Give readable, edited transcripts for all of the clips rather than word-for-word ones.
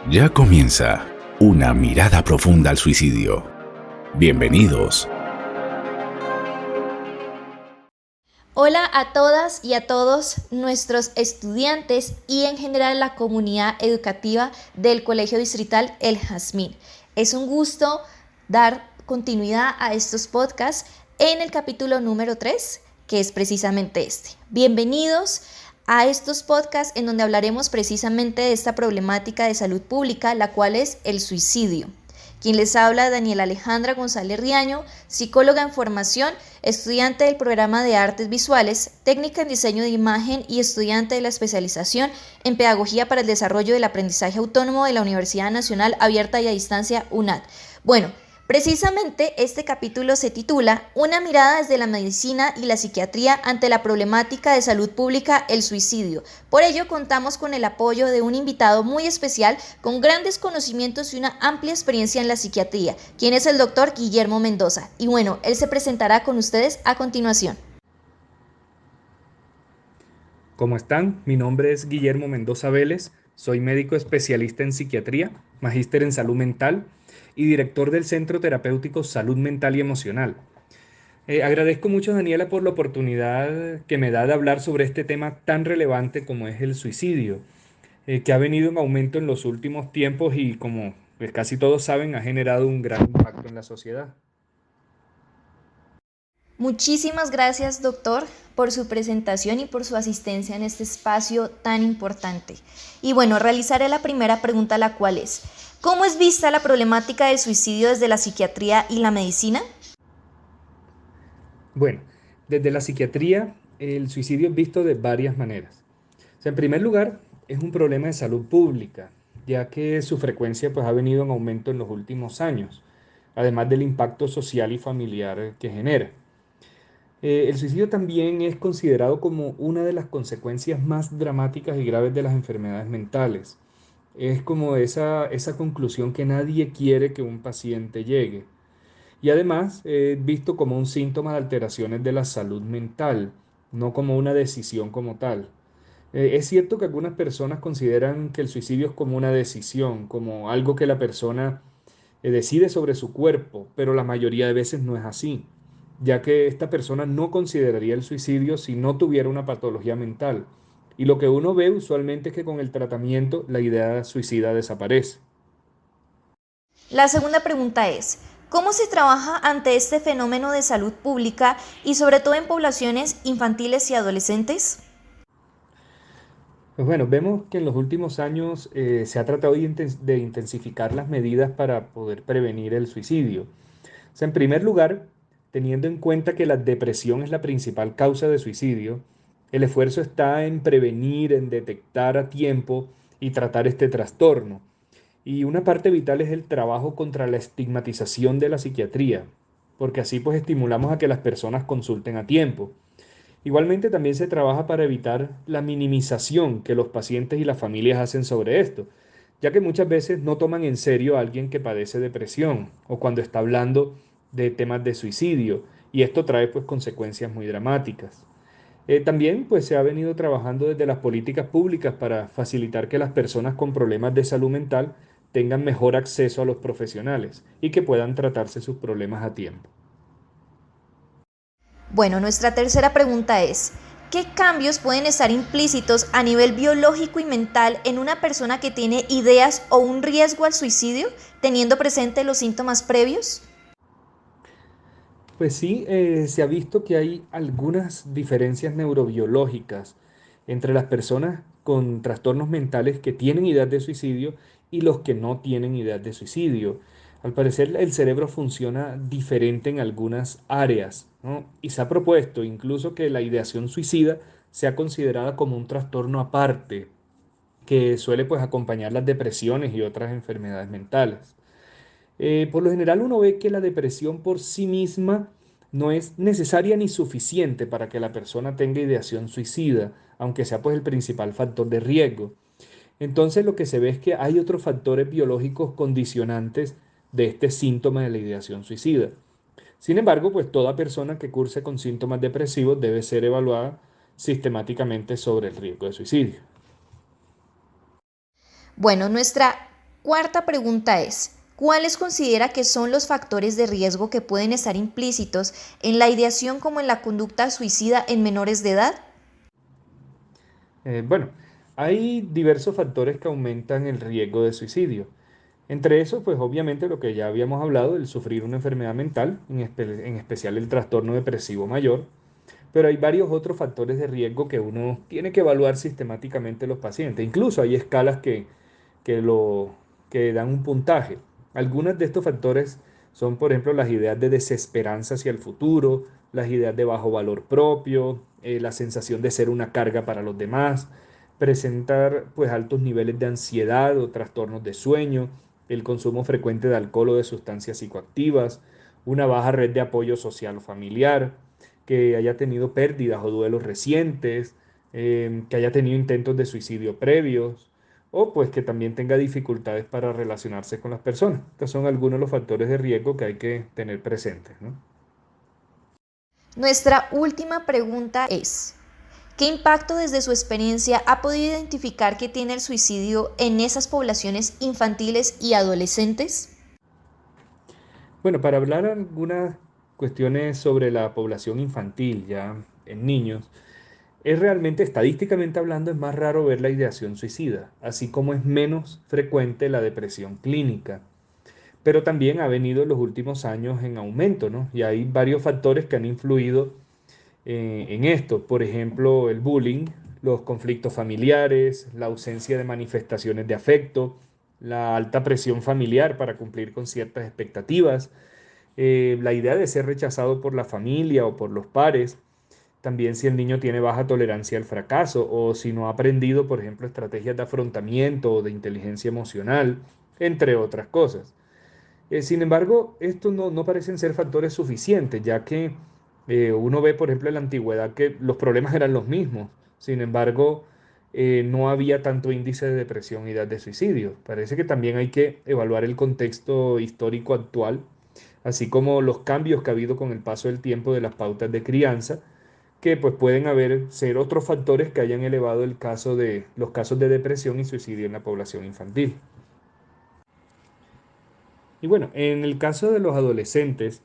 Ya comienza una mirada profunda al suicidio. Bienvenidos. Hola a todas y a todos nuestros estudiantes y en general la comunidad educativa del Colegio Distrital El Jazmín. Es un gusto dar continuidad a estos podcasts en el capítulo número 3, que es precisamente este. Bienvenidos a estos podcasts en donde hablaremos precisamente de esta problemática de salud pública, la cual es el suicidio. Quien les habla, Daniela Alejandra González Riaño, psicóloga en formación, estudiante del programa de artes visuales, técnica en diseño de imagen y estudiante de la especialización en pedagogía para el desarrollo del aprendizaje autónomo de la Universidad Nacional Abierta y a Distancia UNAD. Bueno, precisamente este capítulo se titula Una mirada desde la medicina y la psiquiatría ante la problemática de salud pública, el suicidio. Por ello contamos con el apoyo de un invitado muy especial con grandes conocimientos y una amplia experiencia en la psiquiatría, quien es el doctor Guillermo Mendoza. Y bueno, él se presentará con ustedes a continuación. ¿Cómo están? Mi nombre es Guillermo Mendoza Vélez, soy médico especialista en psiquiatría, magíster en salud mental y director del Centro Terapéutico Salud Mental y Emocional. Agradezco mucho, Daniela, por la oportunidad que me da de hablar sobre este tema tan relevante como es el suicidio, que ha venido en aumento en los últimos tiempos y, como pues, casi todos saben, ha generado un gran impacto en la sociedad. Muchísimas gracias, doctor, por su presentación y por su asistencia en este espacio tan importante. Y bueno, realizaré la primera pregunta, la cual es, ¿cómo es vista la problemática del suicidio desde la psiquiatría y la medicina? Bueno, desde la psiquiatría, el suicidio es visto de varias maneras. O sea, en primer lugar, es un problema de salud pública, ya que su frecuencia pues, ha venido en aumento en los últimos años, además del impacto social y familiar que genera. El suicidio también es considerado como una de las consecuencias más dramáticas y graves de las enfermedades mentales. Es como esa conclusión que nadie quiere que un paciente llegue. Y además es visto como un síntoma de alteraciones de la salud mental, no como una decisión como tal. Es cierto que algunas personas consideran que el suicidio es como una decisión, como algo que la persona decide sobre su cuerpo, pero la mayoría de veces no es así, ya que esta persona no consideraría el suicidio si no tuviera una patología mental. Y lo que uno ve usualmente es que con el tratamiento la idea suicida desaparece. La segunda pregunta es, ¿cómo se trabaja ante este fenómeno de salud pública y sobre todo en poblaciones infantiles y adolescentes? Pues bueno, vemos que en los últimos años se ha tratado de intensificar las medidas para poder prevenir el suicidio. O sea, en primer lugar, teniendo en cuenta que la depresión es la principal causa de suicidio, el esfuerzo está en prevenir, en detectar a tiempo y tratar este trastorno. Y una parte vital es el trabajo contra la estigmatización de la psiquiatría, porque así pues estimulamos a que las personas consulten a tiempo. Igualmente también se trabaja para evitar la minimización que los pacientes y las familias hacen sobre esto, ya que muchas veces no toman en serio a alguien que padece depresión o cuando está hablando de temas de suicidio, y esto trae pues consecuencias muy dramáticas. También pues se ha venido trabajando desde las políticas públicas para facilitar que las personas con problemas de salud mental tengan mejor acceso a los profesionales y que puedan tratarse sus problemas a tiempo. Bueno, nuestra tercera pregunta es, ¿qué cambios pueden estar implícitos a nivel biológico y mental en una persona que tiene ideas o un riesgo al suicidio, teniendo presente los síntomas previos? Pues sí, se ha visto que hay algunas diferencias neurobiológicas entre las personas con trastornos mentales que tienen ideas de suicidio y los que no tienen ideas de suicidio. Al parecer, el cerebro funciona diferente en algunas áreas, ¿no? Y se ha propuesto incluso que la ideación suicida sea considerada como un trastorno aparte, que suele pues acompañar las depresiones y otras enfermedades mentales. Por lo general uno ve que la depresión por sí misma no es necesaria ni suficiente para que la persona tenga ideación suicida, aunque sea pues el principal factor de riesgo. Entonces lo que se ve es que hay otros factores biológicos condicionantes de este síntoma de la ideación suicida. Sin embargo, pues toda persona que curse con síntomas depresivos debe ser evaluada sistemáticamente sobre el riesgo de suicidio. Bueno, nuestra Cuarta pregunta es, ¿cuáles considera que son los factores de riesgo que pueden estar implícitos en la ideación como en la conducta suicida en menores de edad? Bueno, hay diversos factores que aumentan el riesgo de suicidio. Entre esos, pues obviamente lo que ya habíamos hablado, el sufrir una enfermedad mental, en especial el trastorno depresivo mayor, pero hay varios otros factores de riesgo que uno tiene que evaluar sistemáticamente los pacientes. Incluso hay escalas que, lo, que dan un puntaje. Algunos de estos factores son, por ejemplo, las ideas de desesperanza hacia el futuro, las ideas de bajo valor propio, la sensación de ser una carga para los demás, presentar pues altos niveles de ansiedad o trastornos de sueño, el consumo frecuente de alcohol o de sustancias psicoactivas, una baja red de apoyo social o familiar, que haya tenido pérdidas o duelos recientes, que haya tenido intentos de suicidio previos, o pues que también tenga dificultades para relacionarse con las personas. Estos son algunos de los factores de riesgo que hay que tener presentes, ¿no? Nuestra última pregunta es, ¿qué impacto desde su experiencia ha podido identificar que tiene el suicidio en esas poblaciones infantiles y adolescentes? Bueno, para hablar algunas cuestiones sobre la población infantil ya en niños, es realmente, estadísticamente hablando, es más raro ver la ideación suicida, así como es menos frecuente la depresión clínica. Pero también ha venido en los últimos años en aumento, ¿no? Y hay varios factores que han influido en esto. Por ejemplo, el bullying, los conflictos familiares, la ausencia de manifestaciones de afecto, la alta presión familiar para cumplir con ciertas expectativas, la idea de ser rechazado por la familia o por los pares. También si el niño tiene baja tolerancia al fracaso o si no ha aprendido, por ejemplo, estrategias de afrontamiento o de inteligencia emocional, entre otras cosas. Sin embargo, estos no parecen ser factores suficientes, ya que uno ve, por ejemplo, en la antigüedad que los problemas eran los mismos. Sin embargo, no había tanto índice de depresión y de suicidio. Parece que también hay que evaluar el contexto histórico actual, así como los cambios que ha habido con el paso del tiempo de las pautas de crianza, que pues pueden ser otros factores que hayan elevado los casos de depresión y suicidio en la población infantil. Y bueno, en el caso de los adolescentes,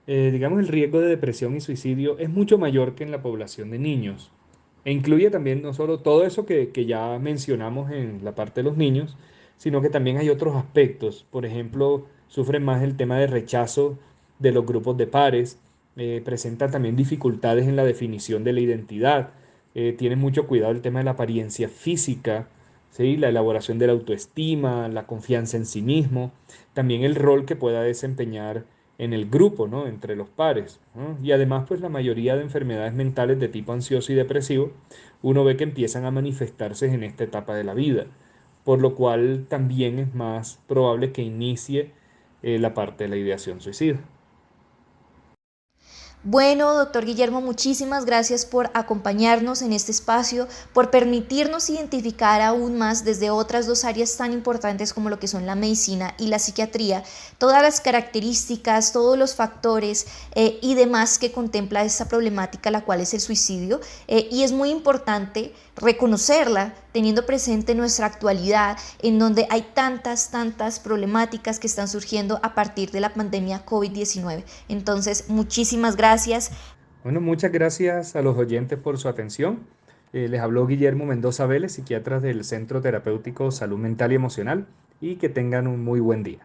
digamos, el riesgo de depresión y suicidio es mucho mayor que en la población de niños. E incluye también no solo todo eso que ya mencionamos en la parte de los niños, sino que también hay otros aspectos. Por ejemplo, sufren más el tema de rechazo de los grupos de pares, presentan también dificultades en la definición de la identidad, tienen mucho cuidado el tema de la apariencia física, ¿sí? La elaboración de la autoestima, la confianza en sí mismo, también el rol que pueda desempeñar en el grupo, ¿no? Entre los pares, ¿no? Y además, pues la mayoría de enfermedades mentales de tipo ansioso y depresivo, uno ve que empiezan a manifestarse en esta etapa de la vida, por lo cual también es más probable que inicie la parte de la ideación suicida. Bueno, doctor Guillermo, muchísimas gracias por acompañarnos en este espacio, por permitirnos identificar aún más desde otras dos áreas tan importantes como lo que son la medicina y la psiquiatría, todas las características, todos los factores y demás que contempla esta problemática, la cual es el suicidio, y es muy importante reconocerla teniendo presente nuestra actualidad en donde hay tantas problemáticas que están surgiendo a partir de la pandemia COVID-19. Entonces, muchísimas gracias. Bueno, muchas gracias a los oyentes por su atención. Les habló Guillermo Mendoza Vélez, psiquiatra del Centro Terapéutico Salud Mental y Emocional, y que tengan un muy buen día.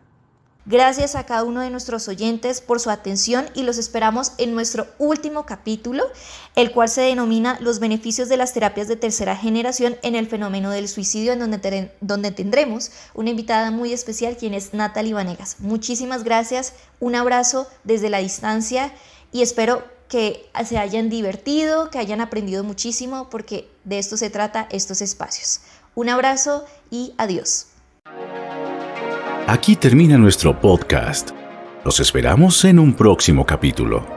Gracias a cada uno de nuestros oyentes por su atención y los esperamos en nuestro último capítulo, el cual se denomina Los beneficios de las terapias de tercera generación en el fenómeno del suicidio, en donde tendremos una invitada muy especial, quien es Natalie Vanegas. Muchísimas gracias, un abrazo desde la distancia y espero que se hayan divertido, que hayan aprendido muchísimo, porque de esto se trata estos espacios. Un abrazo y adiós. Aquí termina nuestro podcast. Los esperamos en un próximo capítulo.